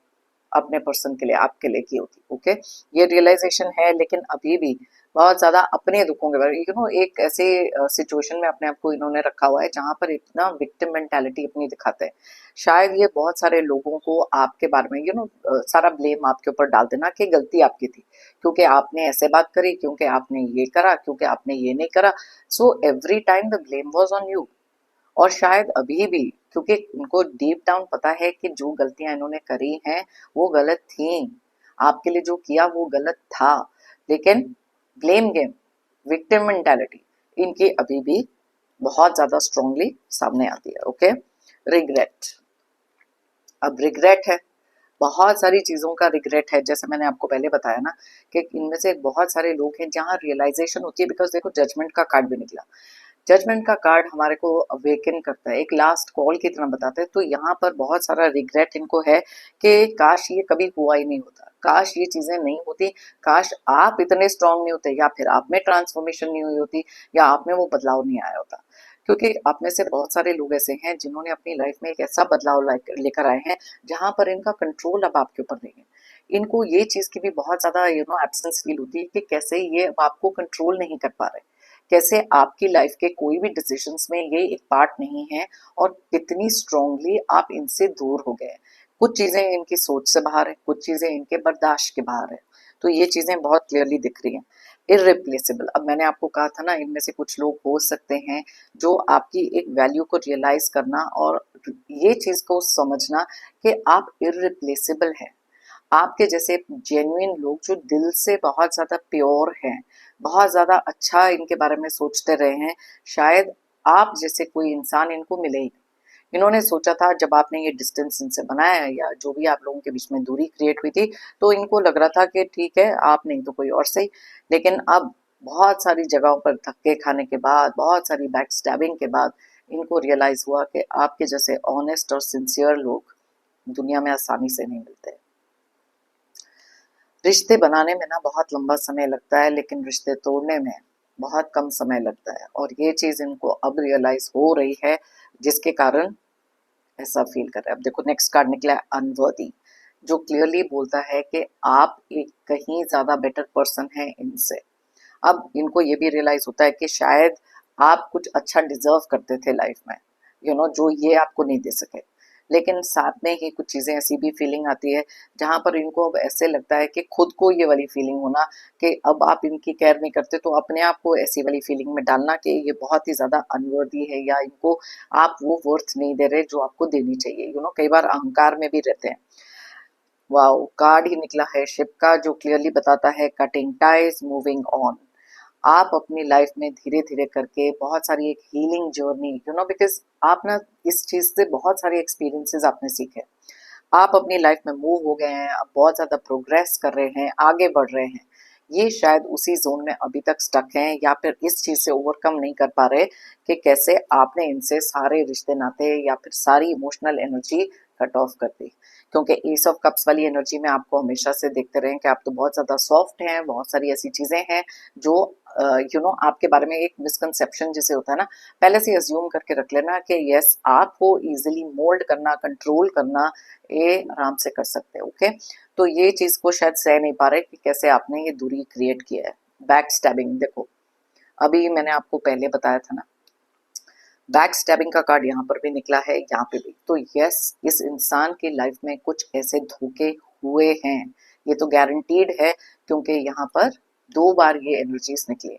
अपने पर्सन के लिए, आपके लिए की होती। ओके, ये रियलाइजेशन है, लेकिन अभी भी बहुत ज्यादा अपने दुखों के बारे में, एक ऐसे सिचुएशन में अपने आप को इन्होंने रखा हुआ है जहां पर इतना विक्टिम मेंटालिटी अपनी दिखाते हैं। शायद ये बहुत सारे लोगों को आपके बारे में सारा ब्लेम आपके ऊपर डाल देना कि गलती आपकी थी, क्योंकि आपने ऐसे बात करी, क्योंकि आपने ये करा, क्योंकि आपने ये नहीं करा। So every time the blame was on you. और शायद अभी भी, क्योंकि उनको डीप डाउन पता है कि जो गलतियां इन्होंने करी हैं वो गलत थी, आपके लिए जो किया वो गलत था, लेकिन ब्लेम गेम, विक्टिम मेंटालिटी इनकी अभी भी बहुत ज्यादा स्ट्रांगली सामने आती है। ओके, रिग्रेट, अब रिग्रेट है, बहुत सारी चीजों का रिग्रेट है, जैसे मैंने आपको पहले बताया ना कि इनमें से बहुत सारे लोग हैं जहां रियलाइजेशन होती है, बिकॉज देखो जजमेंट का कार्ड भी निकला। जजमेंट का कार्ड हमारे को अवेकन करता है, एक लास्ट कॉल की तरह बताता है। तो यहाँ पर बहुत सारा रिग्रेट इनको है कि काश ये कभी हुआ ही नहीं होता, काश ये चीजें नहीं होती, काश आप इतने स्ट्रांग नहीं होते, या फिर आप में ट्रांसफॉर्मेशन नहीं हुई होती, या आप में वो बदलाव नहीं आया होता। क्योंकि आप में से बहुत सारे लोग ऐसे हैं जिन्होंने अपनी लाइफ में एक ऐसा बदलाव लेकर आए हैं जहां पर इनका कंट्रोल अब आपके ऊपर नहीं है। इनको ये चीज की भी बहुत ज्यादा एब्सेंस फील होती है कि कैसे ये अब आपको कंट्रोल नहीं कर पा रहे, कैसे आपकी लाइफ के कोई भी डिसीजंस में ये एक पार्ट नहीं है, और कितनी स्ट्रांगली आप इनसे दूर हो गए हैं। कुछ चीजें इनकी सोच से बाहर है, कुछ चीजें इनके बर्दाश्त के बाहर है। तो ये चीजें बहुत क्लियरली दिख रही हैं। इररिप्लेसेबल, अब मैंने आपको कहा था ना, इनमें से कुछ लोग हो सकते हैं जो आपकी एक वैल्यू को रियलाइज करना और ये चीज को समझना कि आप इररिप्लेसेबल हैं। आपके जैसे जेन्युइन लोग जो दिल से बहुत ज्यादा प्योर हैं, बहुत ज्यादा अच्छा इनके बारे में सोचते रहे हैं, शायद आप जैसे कोई इंसान इनको मिले ही। इन्होंने सोचा था जब आपने ये डिस्टेंस इनसे बनाया या जो भी आप लोगों के बीच में दूरी क्रिएट हुई थी, तो इनको लग रहा था कि ठीक है आप नहीं तो कोई और सही। लेकिन अब बहुत सारी जगहों पर धक्के खाने के बाद, बहुत सारी बैक स्टैबिंग के बाद इनको रियलाइज हुआ कि आपके जैसे ऑनेस्ट और सिंसियर लोग दुनिया में आसानी से नहीं मिलते। रिश्ते बनाने में ना बहुत लंबा समय लगता है, लेकिन रिश्ते तोड़ने में बहुत कम समय लगता है, और ये चीज इनको अब रियलाइज हो रही है, जिसके कारण ऐसा फील कर रहे हैं। अब देखो नेक्स्ट कार्ड निकला है अनवर्दी, जो क्लियरली बोलता है कि आप एक कहीं ज्यादा बेटर पर्सन हैं इनसे। अब इनको ये भी रियलाइज होता है कि शायद आप कुछ अच्छा डिजर्व करते थे लाइफ में, जो ये आपको नहीं दे सके। लेकिन साथ में ही कुछ चीजें ऐसी भी फीलिंग आती है जहां पर इनको अब ऐसे लगता है कि खुद को ये वाली फीलिंग होना कि अब आप इनकी केयर नहीं करते, तो अपने आप को ऐसी वाली फीलिंग में डालना कि ये बहुत ही ज्यादा अनवर्दी है, या इनको आप वो वर्थ नहीं दे रहे जो आपको देनी चाहिए। कई बार अहंकार में भी रहते हैं। वाओ, कार्ड ही निकला है शिप का, जो क्लियरली बताता है कटिंग टाइज, मूविंग ऑन। आप अपनी लाइफ में धीरे धीरे करके बहुत सारी एक हीलिंग जर्नी, बिकॉज आप ना इस चीज से बहुत सारे एक्सपीरियंसेस आपने सीखे। आप अपनी लाइफ में मूव हो गए हैं, आप बहुत ज्यादा प्रोग्रेस कर रहे हैं, आगे बढ़ रहे हैं। ये शायद उसी जोन में अभी तक स्टक हैं, या फिर इस चीज से ओवरकम नहीं कर पा रहे कि कैसे आपने इनसे सारे रिश्ते नाते या फिर सारी इमोशनल एनर्जी कट ऑफ कर दी। क्योंकि एस ऑफ कप्स वाली एनर्जी में आपको हमेशा से देखते रहे कि आप तो बहुत ज्यादा सॉफ्ट हैं, बहुत सारी ऐसी चीजें हैं जो आपके बारे में एक मिसकंसेप्शन जैसे होता है ना, पहले से अज्यूम करके रख लेना कि यस आपको इजीली मोल्ड करना, कंट्रोल करना ये आराम से कर सकते हैं। ओके, तो ये चीज को शायद सह नहीं पा रहे कि कैसे आपने ये दूरी क्रिएट किया है। बैक स्टैबिंग, देखो अभी मैंने आपको पहले बताया था ना, बैक स्टैबिंग का कार्ड यहाँ पर भी निकला है, यहाँ पे भी। तो यस, इस इंसान की लाइफ में कुछ ऐसे धोखे हुए हैं, ये तो गारंटीड है, क्योंकि यहाँ पर 2 बार ये एनर्जीज निकली है।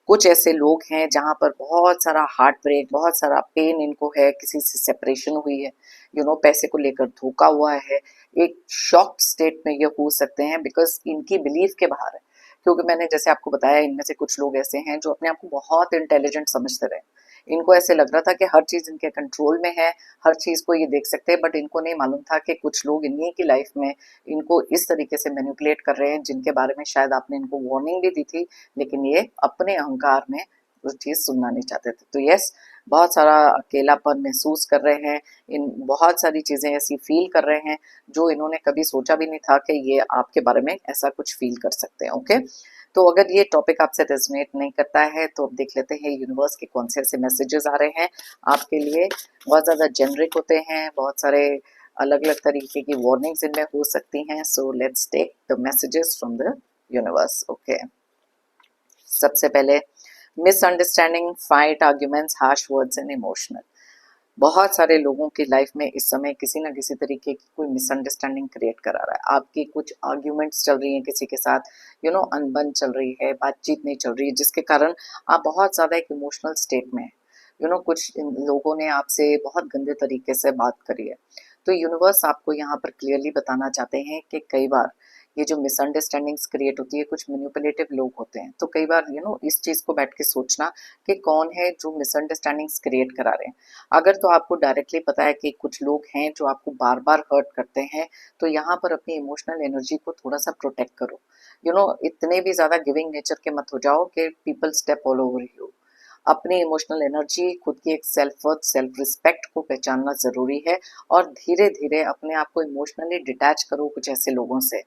कुछ ऐसे लोग हैं जहां पर बहुत सारा हार्ट ब्रेक, बहुत सारा पेन इनको है, किसी से सेपरेशन हुई है, पैसे को लेकर धोखा हुआ है, एक शॉक स्टेट में ये हो सकते हैं बिकॉज इनकी बिलीफ के बाहर है। क्योंकि मैंने जैसे आपको बताया, इनमें से कुछ लोग ऐसे हैं जो अपने आप को बहुत इंटेलिजेंट समझते रहे। इनको ऐसे लग रहा था कि हर चीज इनके कंट्रोल में है, हर चीज को ये देख सकते हैं, बट इनको नहीं मालूम था कि कुछ लोग इन्हीं की लाइफ में इनको इस तरीके से मैनिपुलेट कर रहे हैं, जिनके बारे में शायद आपने इनको वार्निंग भी दी थी, लेकिन ये अपने अहंकार में उस चीज सुनना नहीं चाहते थे। तो यस, बहुत सारा अकेलापन महसूस कर रहे हैं, इन बहुत सारी चीजें ऐसी फील कर रहे हैं जो इन्होंने कभी सोचा भी नहीं था कि ये आपके बारे में ऐसा कुछ फील कर सकते हैं। ओके, तो अगर ये टॉपिक आपसे रेजोनेट नहीं करता है तो अब देख लेते हैं यूनिवर्स के कौन से ऐसे मैसेजेस आ रहे हैं आपके लिए। बहुत ज्यादा जेनरिक होते हैं, बहुत सारे अलग अलग तरीके की वार्निंग्स इनमें हो सकती हैं। So let's take the messages from the universe. Okay, सबसे पहले misunderstanding, fight, arguments, harsh words and emotional. बहुत सारे लोगों की लाइफ में इस समय किसी ना किसी तरीके की कोई मिसअंडरस्टैंडिंग क्रिएट करा रहा है। आपकी कुछ आर्ग्यूमेंट्स चल रही हैं किसी के साथ, अनबन चल रही है, बातचीत नहीं चल रही है, जिसके कारण आप बहुत ज्यादा एक इमोशनल स्टेट में है। कुछ लोगों ने आपसे बहुत गंदे तरीके से बात करी है। तो यूनिवर्स आपको यहाँ पर क्लियरली बताना चाहते हैं कि कई बार ये जो मिसअंडरस्टैंडिंग्स क्रिएट होती है, कुछ मैनिपुलेटिव लोग होते हैं। तो कई बार इस चीज को बैठ के सोचना कि कौन है जो मिसअंडरस्टैंडिंग्स क्रिएट करा रहे हैं। अगर तो आपको डायरेक्टली पता है कि कुछ लोग हैं जो आपको बार बार हर्ट करते हैं, तो यहाँ पर अपनी इमोशनल एनर्जी को थोड़ा सा प्रोटेक्ट करो। इतने भी ज्यादा गिविंग नेचर के मत हो जाओ कि people step all over you. अपनी इमोशनल एनर्जी, खुद की एक सेल्फ वर्थ, सेल्फ रिस्पेक्ट को पहचानना जरूरी है और धीरे धीरे अपने आप को इमोशनली डिटैच करो कुछ ऐसे लोगों से।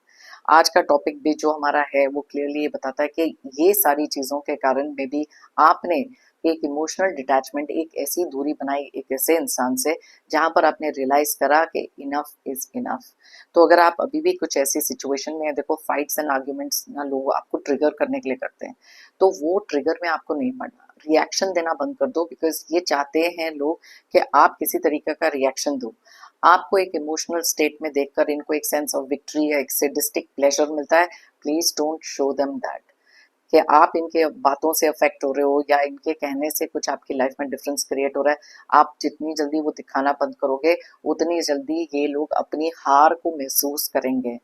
आज का टॉपिक भी जो हमारा है वो क्लियरली ये बताता है कि ये सारी चीजों के कारण में भी आपने एक इमोशनल डिटैचमेंट, एक ऐसी दूरी बनाई एक ऐसे इंसान से जहां पर आपने रियलाइज करा कि इनफ इज इनफ। तो अगर आप अभी भी कुछ ऐसी सिचुएशन में है, देखो फाइट्स एंड आर्ग्यूमेंट्स ना लोग आपको ट्रिगर करने के लिए करते हैं, तो वो ट्रिगर में आपको नहीं पड़ना, रिएक्शन देना बंद कर दो, बिकॉज ये चाहते हैं लोग कि आप किसी तरीके का रिएक्शन दो। आपको एक इमोशनल स्टेट में देखकर इनको एक सेंस ऑफ विक्ट्री या एक सैडिस्टिक प्लेजर मिलता है। Please don't show them that कि आप इनके बातों से अफेक्ट हो रहे हो या इनके कहने से कुछ आपकी लाइफ में डिफरेंस क्रिएट हो रहा है। आप जितनी जल्दी वो दिखाना बंद करोगे उतनी जल्दी ये लोग अपनी हार को महसूस करेंगे।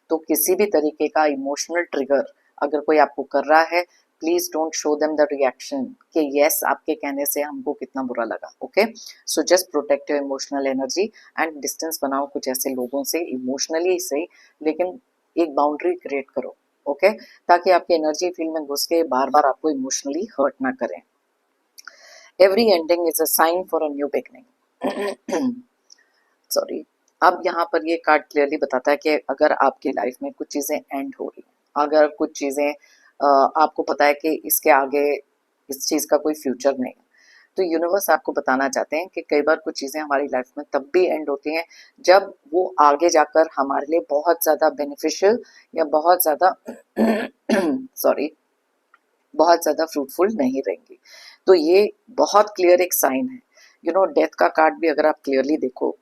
तो किसी भी तरीके का इमोशनल ट्रिगर अगर कोई आपको कर रहा है, please don't show them the reaction कि यस आपके कहने से हमको कितना बुरा लगा। Okay, so just protect your emotional energy and distance बनाओ कुछ ऐसे लोगों से, इमोशनली सही लेकिन एक बाउंड्री क्रिएट करो। ओके, ताकि आपके एनर्जी फील्ड में घुस के बार बार आपको इमोशनली हर्ट ना करें। Every ending is a sign for a new beginning. Sorry. अब यहाँ पर ये कार्ड क्लियरली बताता है कि अगर आपकी लाइफ में कुछ चीजें एंड हो रही हैं, अगर कुछ चीजें आपको पता है कि इसके आगे इस चीज का कोई फ्यूचर नहीं है, तो यूनिवर्स आपको बताना चाहते हैं कि कई बार कुछ चीजें हमारी लाइफ में तब भी एंड होती हैं जब वो आगे जाकर हमारे लिए बहुत ज्यादा बेनिफिशियल या बहुत ज्यादा सॉरी बहुत ज्यादा फ्रूटफुल नहीं रहेंगी। तो ये बहुत क्लियर एक साइन है। डेथ का कार्ड भी अगर आप क्लियरली देखो,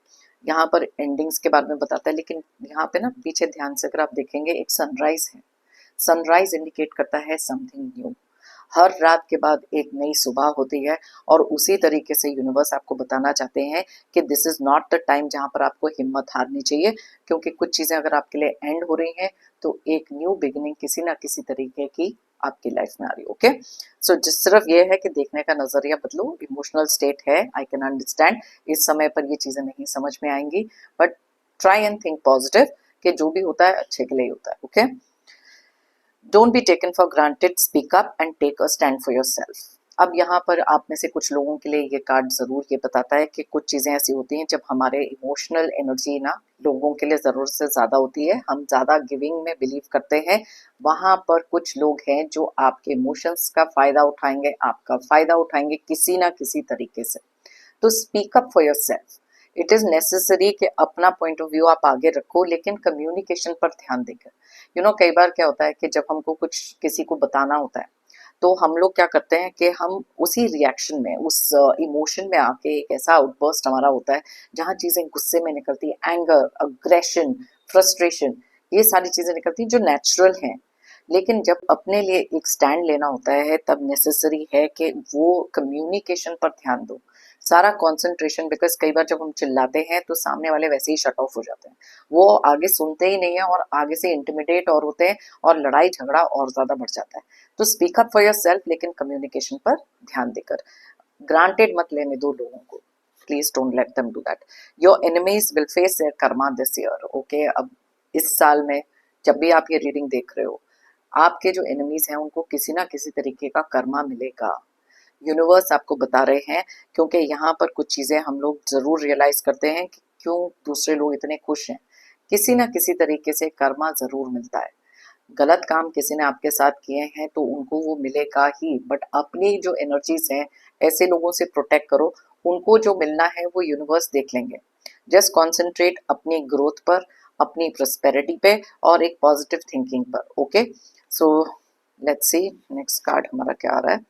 यहाँ पर एंडिंग्स के बारे में बताता है, लेकिन यहाँ पे ना पीछे ध्यान से अगर आप देखेंगे एक सनराइज है। सनराइज इंडिकेट करता है समथिंग न्यू। हर रात के बाद एक नई सुबह होती है और उसी तरीके से यूनिवर्स आपको बताना चाहते हैं कि this is not the time जहां पर आपको हिम्मत हारनी चाहिए, क्योंकि कुछ चीजें अगर आपके लिए एंड हो रही हैं तो एक न्यू बिगिनिंग किसी ना किसी तरीके की आपकी लाइफ में आ रही है। ओके, सो जिस सिर्फ ये है कि देखने का नजरिया बदलो। इमोशनल स्टेट है, आई कैन अंडरस्टैंड इस समय पर ये चीजें नहीं समझ में आएंगी, but try and think positive कि जो भी होता है अच्छे के लिए ही होता है। Okay, don't be taken for granted, speak up and take a stand for yourself. अब यहाँ पर आप में से कुछ लोगों के लिए ये कार्ड जरूर ये बताता है कि कुछ चीजें ऐसी होती हैं जब हमारे इमोशनल एनर्जी ना लोगों के लिए जरूरत से ज्यादा होती है, हम ज्यादा गिविंग में बिलीव करते हैं, वहां पर कुछ लोग हैं जो आपके इमोशंस का फायदा उठाएंगे, आपका फायदा उठाएंगे किसी ना किसी तरीके से। तो speak up for yourself. It is necessary कि अपना पॉइंट ऑफ व्यू आप आगे रखो, लेकिन कम्युनिकेशन पर ध्यान देकर। कई बार क्या होता है कि जब हमको कुछ किसी को बताना होता है तो हम लोग क्या करते हैं कि हम उसी रिएक्शन में, उस इमोशन में आके एक ऐसा आउटबर्स्ट हमारा होता है जहां चीजें गुस्से में निकलती है, एंगर, अग्रेशन, फ्रस्ट्रेशन, ये सारी चीजें निकलती हैं जो नेचुरल हैं। लेकिन जब अपने लिए एक स्टैंड लेना होता है तब नेसेसरी है कि वो कम्युनिकेशन पर ध्यान दो, सारा कंसंट्रेशन। बिकॉज कई बार जब हम चिल्लाते हैं तो सामने वाले वैसे ही शट ऑफ हो जाते हैं, वो आगे सुनते ही नहीं है और आगे से इंटिमिडेट और होते हैं और लड़ाई झगड़ा और ज्यादा बढ़ जाता है। तो speak up for yourself, लेकिन कम्युनिकेशन पर ध्यान देकर। ग्रांटेड मत लेने दो लोगों को, please don't let them do that. Your enemies will face their karma this year. Okay, अब इस साल में जब भी आप ये रीडिंग देख रहे हो, आपके जो एनिमीज हैं उनको किसी ना किसी तरीके का कर्मा मिलेगा। यूनिवर्स आपको बता रहे हैं, क्योंकि यहाँ पर कुछ चीजें हम लोग जरूर रियलाइज करते हैं कि क्यों दूसरे लोग इतने खुश हैं। किसी ना किसी तरीके से कर्मा जरूर मिलता है। गलत काम किसी ने आपके साथ किए हैं तो उनको वो मिलेगा ही, बट अपनी जो एनर्जीज हैं ऐसे लोगों से प्रोटेक्ट करो, उनको जो मिलना है वो यूनिवर्स देख लेंगे। जस्ट कॉन्सेंट्रेट अपनी ग्रोथ पर, अपनी प्रोस्पेरिटी पे और एक पॉजिटिव थिंकिंग पर। Okay, so let's see next card हमारा क्या आ रहा है।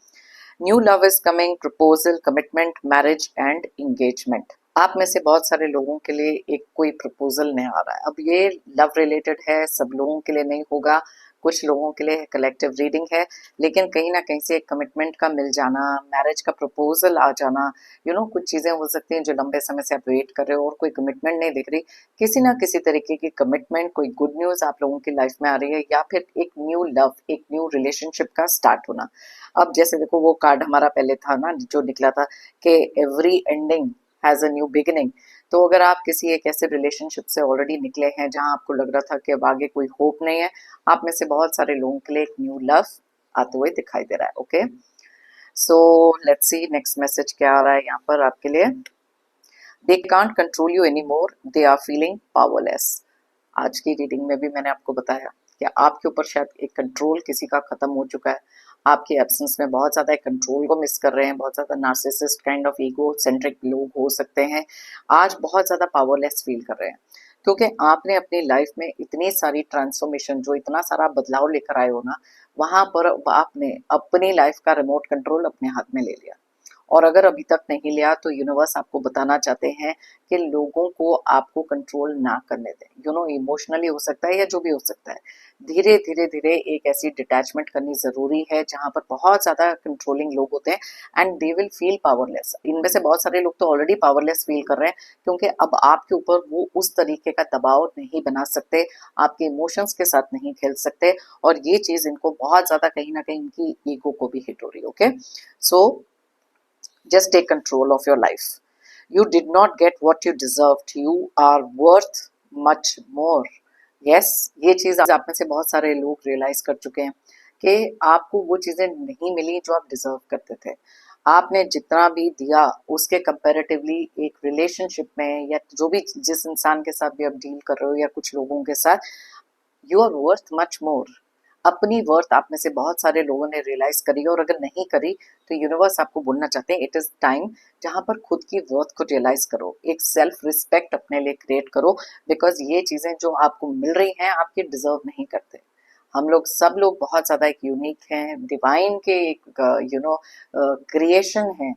New love is coming, proposal, commitment, marriage and engagement. आप में से बहुत सारे लोगों के लिए एक कोई प्रपोजल नहीं आ रहा है। अब ये लव रिलेटेड है, सब लोगों के लिए नहीं होगा, कुछ लोगों के लिए कलेक्टिव रीडिंग है, लेकिन कहीं ना कहीं से एक कमिटमेंट का मिल जाना, मैरिज का प्रपोजल आ जाना, कुछ चीजें हो सकती हैं जो लंबे समय से आप वेट कर रहे हो और कोई कमिटमेंट नहीं दिख रही, किसी ना किसी तरीके की कमिटमेंट, कोई गुड न्यूज आप लोगों की लाइफ में आ रही है, या फिर एक न्यू लव, एक न्यू रिलेशनशिप का स्टार्ट होना। अब जैसे देखो वो कार्ड हमारा पहले था ना जो निकला था कि every ending has a new beginning. तो अगर आप किसी एक ऐसे रिलेशनशिप से ऑलरेडी निकले हैं जहां आपको लग रहा था कि अब आगे कोई होप नहीं है, आप में से बहुत सारे लोगों के लिए एक न्यू लव आते हुए दिखाई दे रहा है। Okay, so let's see next message क्या आ रहा है यहाँ पर आपके लिए। They can't control you any more, they are feeling powerless. आज की रीडिंग में भी मैंने आपको बताया कि आपके ऊपर शायद एक कंट्रोल किसी का खत्म हो चुका है। आपके एब्सेंस में बहुत ज़्यादा कंट्रोल को मिस कर रहे हैं, बहुत ज़्यादा narcissist kind of ego centric लोग हो सकते हैं। आज बहुत ज़्यादा पावरलेस फील कर रहे हैं क्योंकि आपने अपनी लाइफ में इतनी सारी ट्रांसफॉर्मेशन, जो इतना सारा बदलाव लेकर आए हो ना, वहां पर आपने अपनी लाइफ का रिमोट कंट्रोल अपने हाथ में ले लिया। और अगर अभी तक नहीं लिया तो यूनिवर्स आपको बताना चाहते हैं कि लोगों को आपको कंट्रोल ना करने दें। इमोशनली हो सकता है या जो भी हो सकता है, धीरे धीरे धीरे एक ऐसी डिटैचमेंट करनी जरूरी है जहां पर बहुत ज्यादा कंट्रोलिंग लोग होते हैं and they will feel powerless. इनमें से बहुत सारे लोग तो ऑलरेडी पावरलेस फील कर रहे हैं क्योंकि अब आपके ऊपर वो उस तरीके का दबाव नहीं बना सकते, आपके इमोशंस के साथ नहीं खेल सकते, और ये चीज इनको बहुत ज्यादा कहीं ना कहीं इनकी ईगो को भी हिट हो रही है। Okay, so just take control of your life. You did not get what you deserved. You are worth much more. Yes, ये चीज आप में से बहुत सारे लोग रियलाइज कर चुके हैं कि आपको वो चीजें नहीं मिली जो आप डिजर्व करते थे। आपने जितना भी दिया उसके कंपैरेटिवली एक रिलेशनशिप में या जो भी जिस इंसान के साथ भी आप डील कर रहे हो या कुछ लोगों के साथ, you are worth much more. अपनी वर्थ आप में से बहुत सारे लोगों ने रियलाइज करी, और अगर नहीं करी तो यूनिवर्स आपको बोलना चाहते हैं इट इज टाइम जहां पर खुद की वर्थ को रियलाइज करो, एक सेल्फ रिस्पेक्ट अपने लिए क्रिएट करो, बिकॉज ये चीजें जो आपको मिल रही हैं आपके डिजर्व नहीं करते। हम लोग सब लोग बहुत ज्यादा एक यूनिक हैं, डिवाइन के एक क्रिएशन हैं।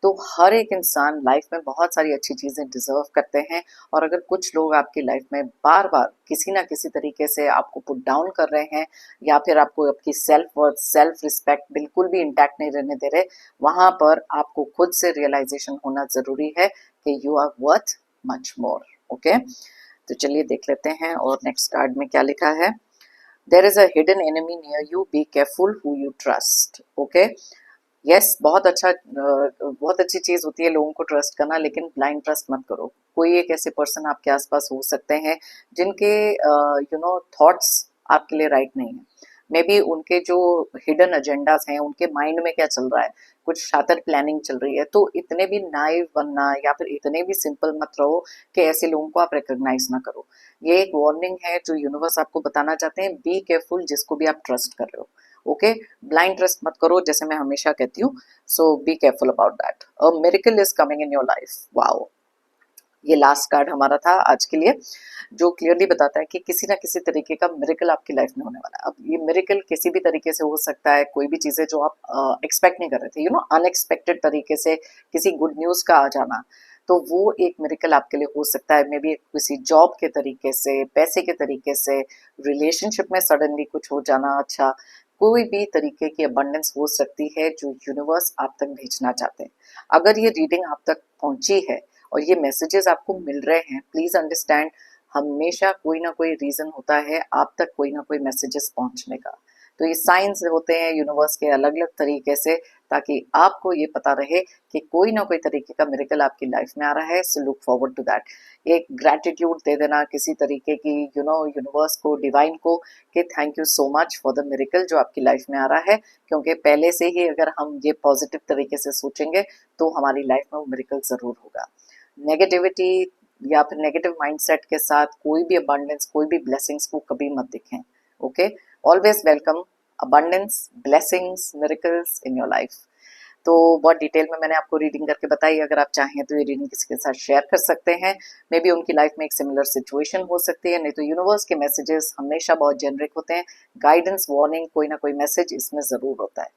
तो हर एक इंसान लाइफ में बहुत सारी अच्छी चीजें डिजर्व करते हैं, और अगर कुछ लोग आपकी लाइफ में बार बार किसी ना किसी तरीके से आपको पुट डाउन कर रहे हैं या फिर आपको आपकी सेल्फ वर्थ सेल्फ रिस्पेक्ट बिल्कुल भी इंटैक्ट नहीं रहने दे रहे, वहां पर आपको खुद से रियलाइजेशन होना जरूरी है कि you are worth much more. Okay, तो चलिए देख लेते हैं और नेक्स्ट कार्ड में क्या लिखा है। There is a hidden enemy near you, be careful who you trust. Okay, yes, बहुत अच्छी चीज होती है लोगों को ट्रस्ट करना, लेकिन ब्लाइंड ट्रस्ट मत करो। कोई एक ऐसे पर्सन आपके आसपास हो सकते हैं जिनके थॉट्स आपके लिए राइट नहीं है। मे बी उनके जो हिडन एजेंडाज हैं, उनके माइंड में क्या चल रहा है, कुछ शातिर प्लानिंग चल रही है। तो इतने भी नाइव बनना या फिर इतने भी सिंपल मत रहो कि ऐसे लोगों को आप रिकॉग्नाइज ना करो। ये एक वार्निंग है जो यूनिवर्स आपको बताना चाहते हैं, बी केयरफुल जिसको भी आप ट्रस्ट कर रहे हो। ओके, ब्लाइंड ट्रस्ट मत करो, जैसे मैं हमेशा कहती हूँ। So be careful about that, a miracle is coming in your life. Wow, ये लास्ट कार्ड हमारा था आज के लिए, जो क्लियरली बताता है कि किसी ना किसी तरीके का मिरेकल आपकी लाइफ में होने वाला है। अब ये मिरेकल किसी भी तरीके से हो सकता है, कोई भी चीजें जो आप एक्सपेक्ट नहीं कर रहे थे, अनएक्सपेक्टेड तरीके से किसी गुड न्यूज का आ जाना, तो वो एक मिरेकल आपके लिए हो सकता है। मे बी किसी जॉब के तरीके से, पैसे के तरीके से, रिलेशनशिप में सडनली कुछ हो जाना, अच्छा कोई भी तरीके की अबंडेंस हो सकती है जो यूनिवर्स आप तक भेजना चाहते हैं। अगर ये रीडिंग आप तक पहुंची है और ये मैसेजेस आपको मिल रहे हैं, प्लीज अंडरस्टैंड हमेशा कोई ना कोई रीजन होता है आप तक कोई ना कोई मैसेजेस पहुंचने का। तो ये साइंस होते हैं यूनिवर्स के अलग अलग तरीके से, ताकि आपको ये पता रहे कि कोई ना कोई तरीके का मिरेकल आपकी लाइफ में आ रहा है। So look forward to that. एक ग्रेटिट्यूड दे देना किसी तरीके की यूनिवर्स को, डिवाइन को, कि thank you so much for the miracle जो आपकी लाइफ में आ रहा है। क्योंकि पहले से ही अगर हम ये पॉजिटिव तरीके से सोचेंगे तो हमारी लाइफ में वो मिरेकल जरूर होगा। नेगेटिविटी या फिर नेगेटिव माइंडसेट के साथ कोई भी अबंडेंस, कोई भी ब्लेसिंग्स को कभी मत दिखें। Okay, always welcome abundance, blessings, miracles in your life. तो बहुत डिटेल में मैंने आपको रीडिंग करके बताई। अगर आप चाहें तो ये रीडिंग किसी के साथ शेयर कर सकते हैं, मे बी उनकी लाइफ में एक सिमिलर सिचुएशन हो सकती है। नहीं तो यूनिवर्स के मैसेजेस हमेशा बहुत जेनरिक होते हैं, गाइडेंस, वार्निंग, कोई ना कोई मैसेज इसमें जरूर होता है।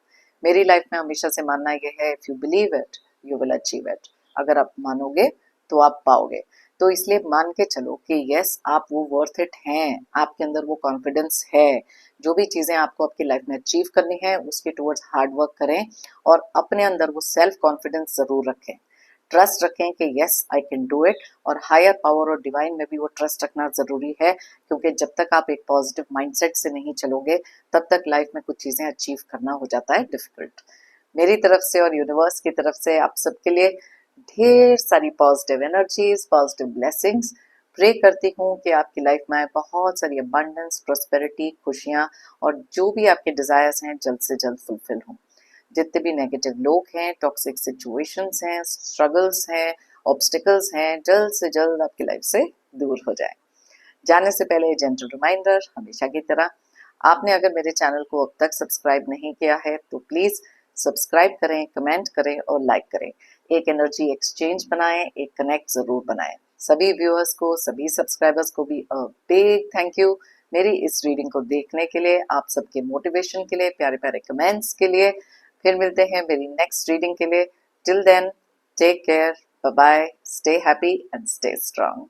मेरी लाइफ में हमेशा से मानना यह है, if you believe it you will achieve it. अगर आप मानोगे तो आप पाओगे। तो इसलिए मान के चलो कि यस, आप वो वर्थ इट हैं, आपके अंदर वो कॉन्फिडेंस है। जो भी चीजें आपको आपकी लाइफ में अचीव करनी है उसके टुवर्ड्स हार्ड वर्क करें, और अपने अंदर वो सेल्फ कॉन्फिडेंस जरूर रखें। ट्रस्ट रखें कि yes I can do it, और हायर पावर और डिवाइन में भी वो ट्रस्ट रखना जरूरी है। क्योंकि जब तक आप एक पॉजिटिव माइंडसेट से नहीं चलोगे तब तक लाइफ में कुछ चीजें अचीव करना हो जाता है डिफिकल्ट। मेरी तरफ से और यूनिवर्स की तरफ से आप सबके लिए ढेर सारी positive energies, positive blessings. Pray करती हूँ कि आपकी लाइफ में आए बहुत सारी अबंडेंस, प्रोस्पेरिटी, खुशियाँ, और जो भी आपके डिजायर्स हैं जल्द से जल्द फुलफिल हों। जितने भी नेगेटिव लोग हैं, टॉक्सिक सिचुएशंस हैं, स्ट्रगल्स हैं, ऑब्स्टिकल्स हैं, जल्द से जल्द आपकी लाइफ से दूर हो जाए। जाने से पहले जेंटल रिमाइंडर, हमेशा की तरह आपने अगर मेरे चैनल को अब तक सब्सक्राइब नहीं किया है तो प्लीज़ सब्सक्राइब करें, कमेंट करें और लाइक करें। एक एनर्जी एक्सचेंज बनाएं, एक कनेक्ट ज़रूर बनाएं। सभी व्यूअर्स को, सभी सब्सक्राइबर्स को भी अ बिग थैंक यू मेरी इस रीडिंग को देखने के लिए, आप सबके मोटिवेशन के लिए, प्यारे प्यारे कमेंट्स के लिए। फिर मिलते हैं मेरी नेक्स्ट रीडिंग के लिए। Till then, take care, bye bye, stay happy and stay strong.